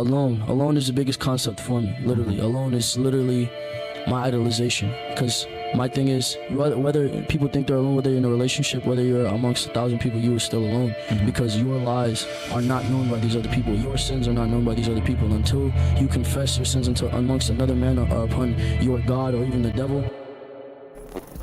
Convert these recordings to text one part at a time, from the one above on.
Alone is the biggest concept for me, literally. Alone is literally my idolization, because my thing is, whether people think they're alone, whether you're in a relationship, whether you're amongst 1,000 people, you are still alone, because your lies are not known by these other people. Your sins are not known by these other people. Until you confess your sins amongst another man or upon your God or even the devil.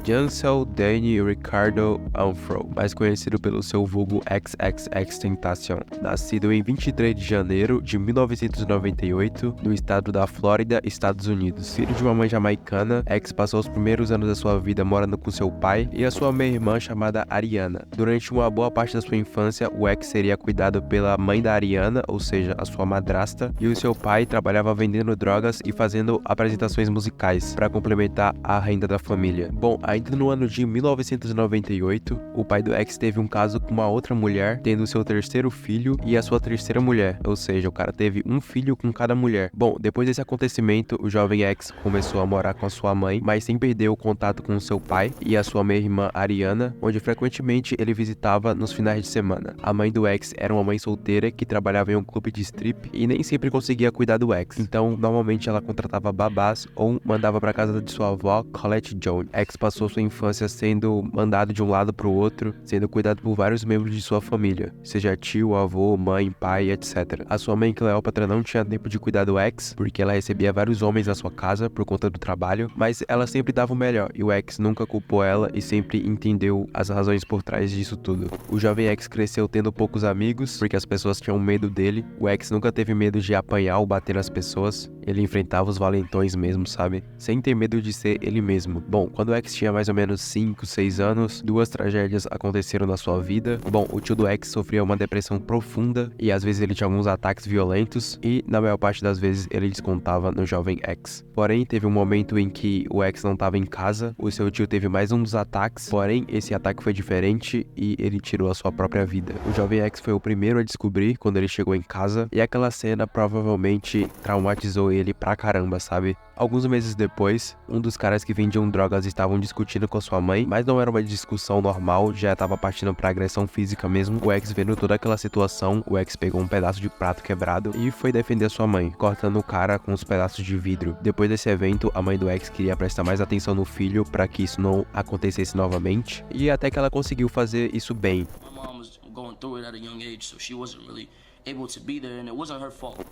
Jansel Danny Ricardo Anfro, mais conhecido pelo seu vulgo XXXTentacion, nascido em 23 de janeiro de 1998, no estado da Flórida, Estados Unidos. Filho de uma mãe jamaicana, X passou os primeiros anos da sua vida morando com seu pai e a sua meia-irmã chamada Ariana. Durante uma boa parte da sua infância, o X seria cuidado pela mãe da Ariana, ou seja, a sua madrasta, e o seu pai trabalhava vendendo drogas e fazendo apresentações musicais para complementar a renda da família. Bom, ainda no ano de 1998, o pai do X teve um caso com uma outra mulher, tendo seu terceiro filho e a sua terceira mulher, ou seja, o cara teve um filho com cada mulher. Bom, depois desse acontecimento, o jovem X começou a morar com a sua mãe, mas sem perder o contato com seu pai e a sua meia-irmã Ariana, onde frequentemente ele visitava nos finais de semana. A mãe do X era uma mãe solteira que trabalhava em um clube de strip e nem sempre conseguia cuidar do X, então normalmente ela contratava babás ou mandava para casa de sua avó, Colette Jones. X passou sua infância sendo mandado de um lado para o outro, sendo cuidado por vários membros de sua família, seja tio, avô, mãe, pai, etc. A sua mãe Cleópatra não tinha tempo de cuidar do X, porque ela recebia vários homens na sua casa por conta do trabalho, mas ela sempre dava o melhor, e o X nunca culpou ela e sempre entendeu as razões por trás disso tudo. O jovem X cresceu tendo poucos amigos, porque as pessoas tinham medo dele. O X nunca teve medo de apanhar ou bater nas pessoas, ele enfrentava os valentões mesmo, sabe? Sem ter medo de ser ele mesmo. Bom, quando o X tinha mais ou menos 5, 6 anos, duas tragédias aconteceram na sua vida. Bom, o tio do X sofria uma depressão profunda e às vezes ele tinha alguns ataques violentos e na maior parte das vezes ele descontava no jovem X. Porém, teve um momento em que o X não estava em casa, o seu tio teve mais um dos ataques, porém esse ataque foi diferente e ele tirou a sua própria vida. O jovem X foi o primeiro a descobrir quando ele chegou em casa e aquela cena provavelmente traumatizou ele pra caramba, sabe? Alguns meses depois, um dos caras que vendiam drogas estavam discutindo com a sua mãe, mas não era uma discussão normal, já estava partindo pra agressão física mesmo. O X vendo toda aquela situação, o X pegou um pedaço de prato quebrado e foi defender a sua mãe, cortando o cara com os pedaços de vidro. Depois desse evento, a mãe do X queria prestar mais atenção no filho para que isso não acontecesse novamente, e até que ela conseguiu fazer isso bem.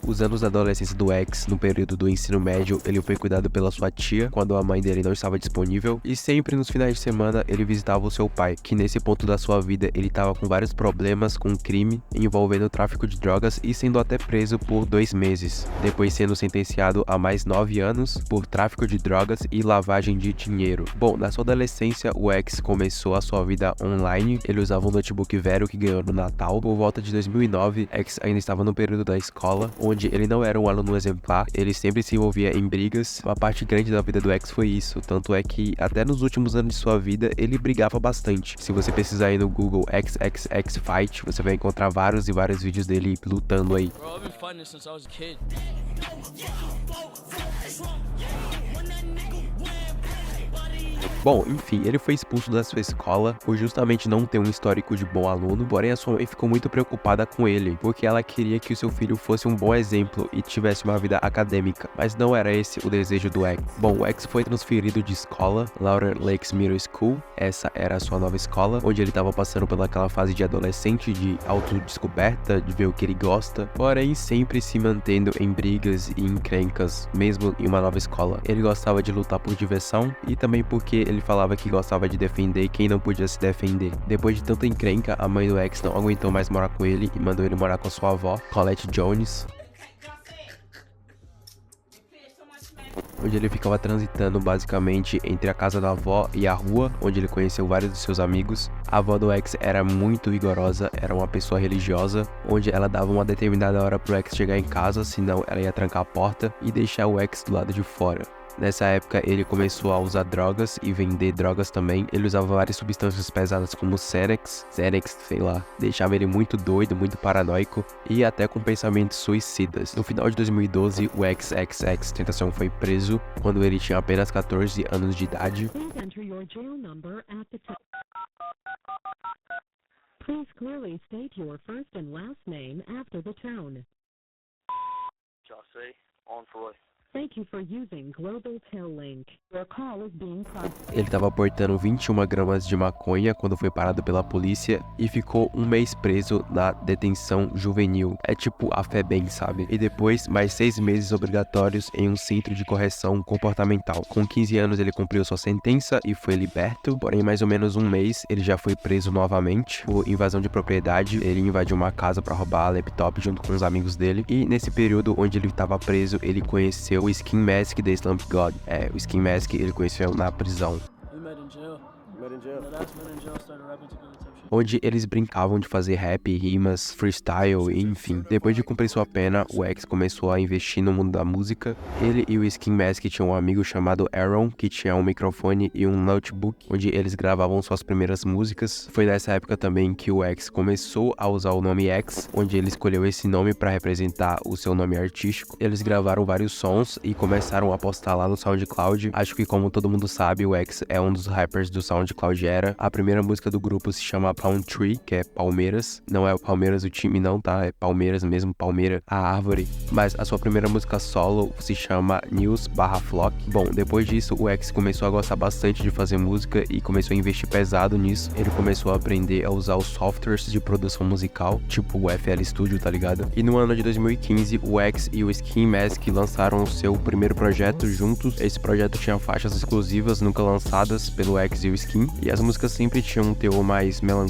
Os anos da adolescência do X, no período do ensino médio, ele foi cuidado pela sua tia, quando a mãe dele não estava disponível, e sempre nos finais de semana ele visitava o seu pai, que nesse ponto da sua vida ele estava com vários problemas com crime, envolvendo tráfico de drogas e sendo até preso por 2 meses, depois sendo sentenciado a mais 9 anos por tráfico de drogas e lavagem de dinheiro. Bom, na sua adolescência, o X começou a sua vida online, ele usava um notebook velho que ganhou no Natal. Por volta de 2009, X ainda estava no período da escola, onde ele não era um aluno exemplar, ele sempre se envolvia em brigas. Uma parte grande da vida do X foi isso, tanto é que até nos últimos anos de sua vida ele brigava bastante. Se você pesquisar aí no Google XXX Fight, você vai encontrar vários e vários vídeos dele lutando aí. Bom, enfim, ele foi expulso da sua escola por justamente não ter um histórico de bom aluno, porém a sua mãe ficou muito preocupada com ele, porque ela queria que o seu filho fosse um bom exemplo e tivesse uma vida acadêmica, mas não era esse o desejo do X. Bom, o X foi transferido de escola, Lauder Lakes Middle School, essa era a sua nova escola, onde ele estava passando pelaquela fase de adolescente, de autodescoberta, de ver o que ele gosta, porém sempre se mantendo em brigas e encrencas, mesmo em uma nova escola. Ele gostava de lutar por diversão e também porque ele falava que gostava de defender quem não podia se defender. Depois de tanta encrenca, a mãe do X não aguentou mais morar com ele e mandou ele morar com a sua avó, Colette Jones, onde ele ficava transitando basicamente entre a casa da avó e a rua, onde ele conheceu vários de seus amigos. A avó do X era muito rigorosa, era uma pessoa religiosa, onde ela dava uma determinada hora pro X chegar em casa, senão ela ia trancar a porta e deixar o X do lado de fora. Nessa época ele começou a usar drogas e vender drogas também. Ele usava várias substâncias pesadas como Xanax, sei lá, deixava ele muito doido, muito paranoico e até com pensamentos suicidas. No final de 2012, o XXXTentacion foi preso quando ele tinha apenas 14 anos de idade. Please clearly state your first and last name after the tone. say, on for Roy. Thank you for using Global Tel Link. Your call is being processed. Ele estava portando 21 gramas de maconha quando foi parado pela polícia e ficou um mês preso na detenção juvenil. É tipo a FEBEM, sabe? E depois, mais 6 meses obrigatórios em um centro de correção comportamental. Com 15 anos, ele cumpriu sua sentença e foi liberto. Porém, mais ou menos um mês, ele já foi preso novamente por invasão de propriedade. Ele invadiu uma casa para roubar a laptop junto com os amigos dele. E nesse período onde ele estava preso, ele conheceu o Ski Mask da Slump God. O Ski Mask ele conheceu na prisão. We met in jail. Met in jail. That's met in jail, started rapping together type shit. Onde eles brincavam de fazer rap, rimas, freestyle, e enfim. Depois de cumprir sua pena, o X começou a investir no mundo da música. Ele e o Skin Mask tinham um amigo chamado Aaron, que tinha um microfone e um notebook, onde eles gravavam suas primeiras músicas. Foi nessa época também que o X começou a usar o nome X, onde ele escolheu esse nome para representar o seu nome artístico. Eles gravaram vários sons e começaram a postar lá no SoundCloud. Acho que, como todo mundo sabe, o X é um dos rappers do SoundCloud era. A primeira música do grupo se chama Palm Tree, que é Palmeiras. Não é o Palmeiras o time não, tá? É Palmeiras mesmo, Palmeira, a árvore. Mas a sua primeira música solo se chama News/Flock. Bom, depois disso, o X começou a gostar bastante de fazer música e começou a investir pesado nisso. Ele começou a aprender a usar os softwares de produção musical, tipo o FL Studio, tá ligado? E no ano de 2015, o X e o Skin Mask lançaram o seu primeiro projeto juntos. Esse projeto tinha faixas exclusivas, nunca lançadas pelo X e o Skin. E as músicas sempre tinham um teor mais melancólico,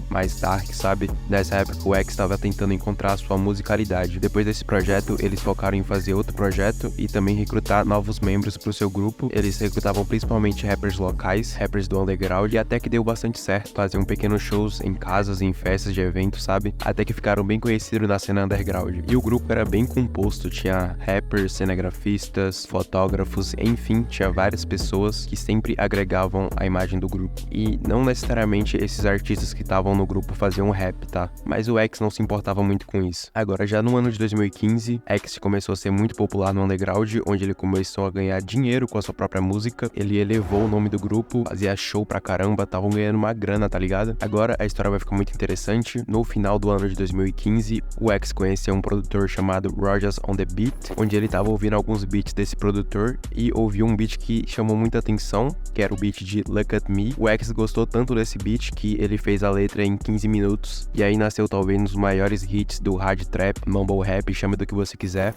mais dark, sabe? Nessa época o X estava tentando encontrar sua musicalidade. Depois desse projeto, eles focaram em fazer outro projeto e também recrutar novos membros pro seu grupo. Eles recrutavam principalmente rappers locais, rappers do underground, e até que deu bastante certo. Faziam pequenos shows em casas, em festas de eventos, sabe? Até que ficaram bem conhecidos na cena underground. E o grupo era bem composto, tinha rappers, cinegrafistas, fotógrafos, enfim, tinha várias pessoas que sempre agregavam a imagem do grupo. E não necessariamente esses artistas que estavam no grupo faziam rap, tá? Mas o X não se importava muito com isso. Agora, já no ano de 2015, X começou a ser muito popular no underground, onde ele começou a ganhar dinheiro com a sua própria música. Ele elevou o nome do grupo, fazia show pra caramba, estavam ganhando uma grana, tá ligado? Agora a história vai ficar muito interessante. No final do ano de 2015, o X conheceu um produtor chamado Rogers on the Beat, onde ele tava ouvindo alguns beats desse produtor e ouviu um beat que chamou muita atenção, que era o beat de Look at Me. O X gostou tanto desse beat que ele fez a letra em 15 minutos, e aí nasceu talvez um dos maiores hits do hard trap, mumble rap, chame do que você quiser.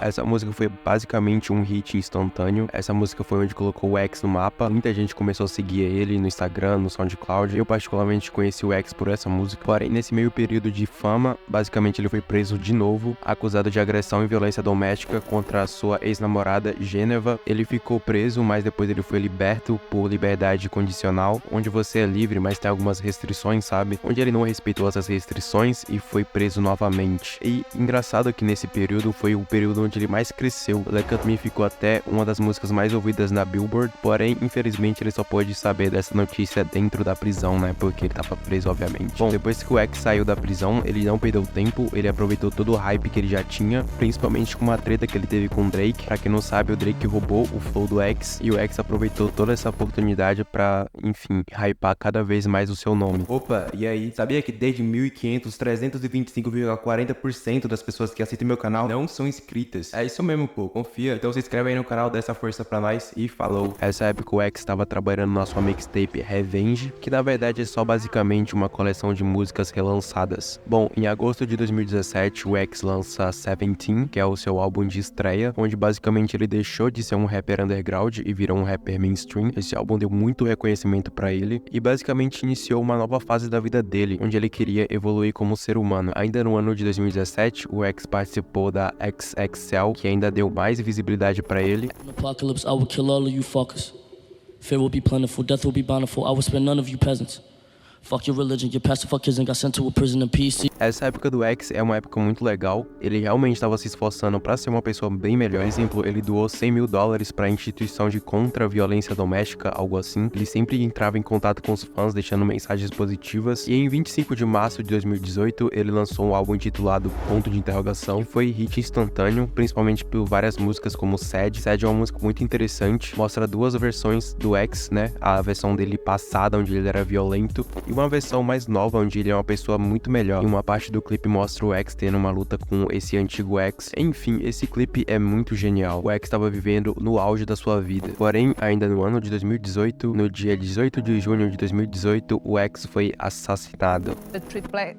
Essa música foi basicamente um hit instantâneo. Essa música foi onde colocou o X no mapa. Muita gente começou a seguir ele no Instagram, no SoundCloud. Eu particularmente conheci o X por essa música. Porém, nesse meio período de fama, basicamente ele foi preso de novo, acusado de agressão e violência doméstica contra a sua ex-namorada, Geneva. Ele ficou preso, mas depois ele foi liberto por liberdade condicional, onde você é livre, mas tem algumas restrições, sabe? Onde ele não respeitou essas restrições e foi preso novamente. E engraçado que nesse período foi o período onde ele mais cresceu. Look at Me ficou até uma das músicas mais ouvidas na Billboard, porém, infelizmente, ele só pôde saber dessa notícia dentro da prisão, né? Porque ele tava preso, obviamente. Bom, depois que o X saiu da prisão, ele não perdeu tempo, ele aproveitou todo o hype que ele já tinha, principalmente com uma treta que ele teve com o Drake. Pra quem não sabe, o Drake roubou o flow do X, e o X aproveitou toda essa oportunidade pra, enfim, hypar cada vez mais o seu nome. Opa, e aí? Sabia que desde 1500, 325,40% das pessoas que assistem meu canal não são inscritas? É isso mesmo, pô, confia. Então se inscreve aí no canal, dá essa força pra nós e falou. Essa época o X estava trabalhando na sua mixtape Revenge, que na verdade é só basicamente uma coleção de músicas relançadas. Bom, em agosto de 2017, o X lança 17, que é o seu álbum de estreia, onde basicamente ele deixou de ser um rapper underground e virou um rapper mainstream. Esse álbum deu muito reconhecimento pra ele e basicamente iniciou uma nova fase da vida dele, onde ele queria evoluir como ser humano. Ainda no ano de 2017, o X participou da XXL, que ainda deu mais visibilidade pra ele. In apocalypse, I will kill all of you fuckers. Fear will be plentiful, death will be bountiful. I will spare none of you peasants. Fuck your religion, your pastor fuck kids and got sent to a prison in PC. Essa época do X é uma época muito legal. Ele realmente estava se esforçando para ser uma pessoa bem melhor. Por exemplo, ele doou $100 mil para a instituição de contra-violência doméstica, algo assim. Ele sempre entrava em contato com os fãs, deixando mensagens positivas. E em 25 de março de 2018, ele lançou um álbum intitulado Ponto de Interrogação, que foi hit instantâneo, principalmente por várias músicas como Sad. Sad é uma música muito interessante, mostra duas versões do X, né? A versão dele passada, onde ele era violento, e uma versão mais nova onde ele é uma pessoa muito melhor. E uma parte do clipe mostra o X tendo uma luta com esse antigo X. Enfim, esse clipe é muito genial. O X estava vivendo no auge da sua vida. Porém, ainda no ano de 2018, no dia 18 de junho de 2018, o X foi assassinado.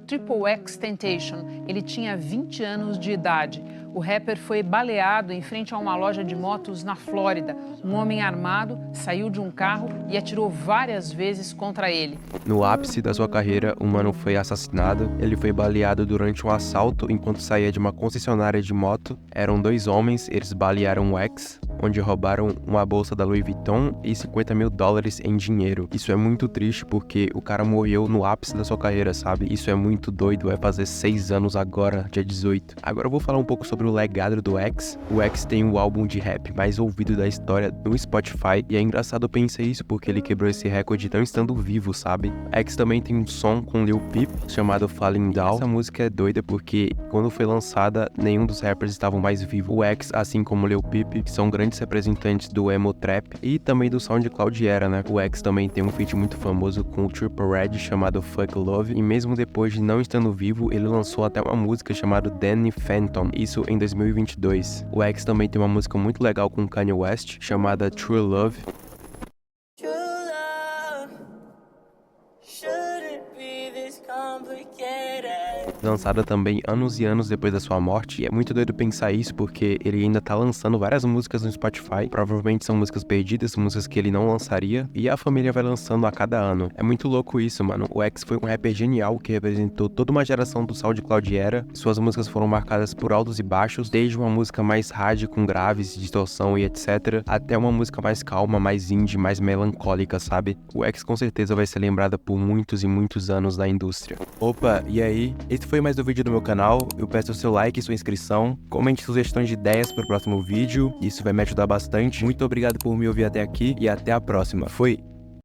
Triple X Temptation, ele tinha 20 anos de idade. O rapper foi baleado em frente a uma loja de motos na Flórida. Um homem armado saiu de um carro e atirou várias vezes contra ele. No ápice da sua carreira, o mano foi assassinado. Ele foi baleado durante um assalto enquanto saía de uma concessionária de moto. Eram 2 homens, eles balearam o X, onde roubaram uma bolsa da Louis Vuitton e $50 mil em dinheiro. Isso é muito triste porque o cara morreu no ápice da sua carreira, sabe? Isso é muito doido, vai fazer 6 anos agora, dia 18. Agora eu vou falar um pouco sobre o legado do X. O X tem o álbum de rap mais ouvido da história no Spotify, e é engraçado pensar isso porque ele quebrou esse recorde não estando vivo, sabe? X também tem um som com Lil Peep chamado Falling Down. Essa música é doida porque quando foi lançada, nenhum dos rappers estavam mais vivos. O X, assim como Lil Peep, são grandes representantes do emo trap e também do SoundCloud era, né? O X também tem um feat muito famoso com o Triple Red chamado Fuck Love, e mesmo depois de não estando vivo, ele lançou até uma música chamada Danny Phantom, isso em 2022. O X também tem uma música muito legal com Kanye West chamada True Love. Lançada também anos e anos depois da sua morte, e é muito doido pensar isso porque ele ainda tá lançando várias músicas no Spotify, provavelmente são músicas perdidas, músicas que ele não lançaria, e a família vai lançando a cada ano. É muito louco isso, mano. O X foi um rapper genial que representou toda uma geração do SoundCloud era. Suas músicas foram marcadas por altos e baixos, desde uma música mais hard com graves, distorção e etc, até uma música mais calma, mais indie, mais melancólica, sabe? O X com certeza vai ser lembrada por muitos e muitos anos na indústria. Opa, e aí? Esse foi mais um vídeo do meu canal. Eu peço o seu like e sua inscrição. Comente sugestões de ideias para o próximo vídeo. Isso vai me ajudar bastante. Muito obrigado por me ouvir até aqui e até a próxima. Fui!